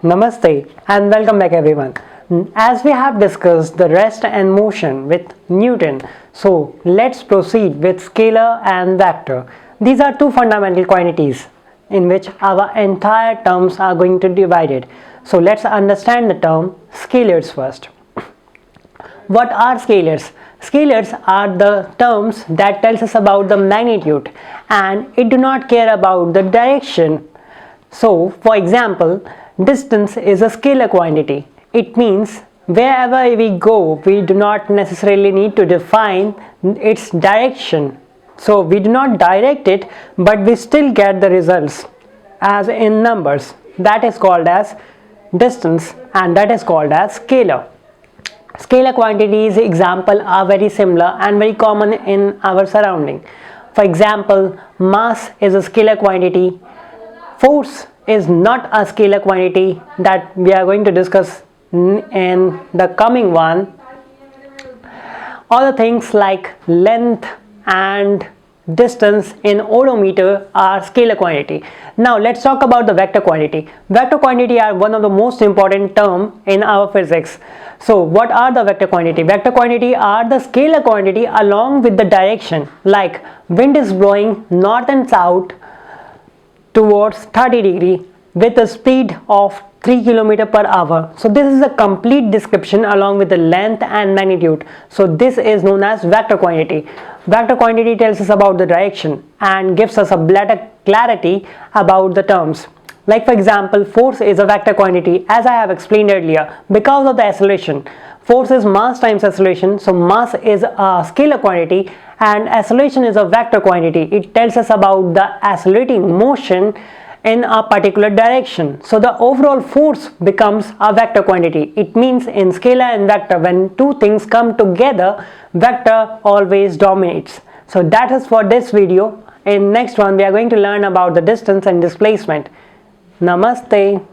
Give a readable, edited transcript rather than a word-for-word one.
Namaste and welcome back everyone. As we have discussed the rest and motion with Newton, so let's proceed with scalar and vector. These are two fundamental quantities in which our entire terms are going to be divided. So let's understand the term scalars first. What are scalars? Scalars are the terms that tells us about the magnitude and it do not care about the direction. So for example, distance is a scalar quantity. It means wherever we go, we do not necessarily need to define its direction. So we do not direct it, but we still get the results as in numbers. That is called as distance and that is called as scalar. Scalar quantities example are very similar and very common in our surrounding. For example, mass is a scalar quantity. Force is not a scalar quantity that we are going to discuss in the coming one. Other things like length and distance in odometer are scalar quantity. Now let's talk about the vector quantity. Vector quantity are one of the most important term in our physics. So what are the vector quantity? Vector quantity are the scalar quantity along with the direction, like wind is blowing north and south towards 30 degree with a speed of 3 km per hour. So this is a complete description along with the length and magnitude. So this is known as vector quantity. Vector quantity tells us about the direction and gives us a better clarity about the terms. Like for example, force is a vector quantity as I have explained earlier because of the acceleration. Force is mass times acceleration, so mass is a scalar quantity and acceleration is a vector quantity. It tells us about the accelerating motion in a particular direction. So the overall force becomes a vector quantity. It means in scalar and vector, when two things come together, vector always dominates. So that is for this video. In next one we are going to learn about the distance and displacement. Namaste.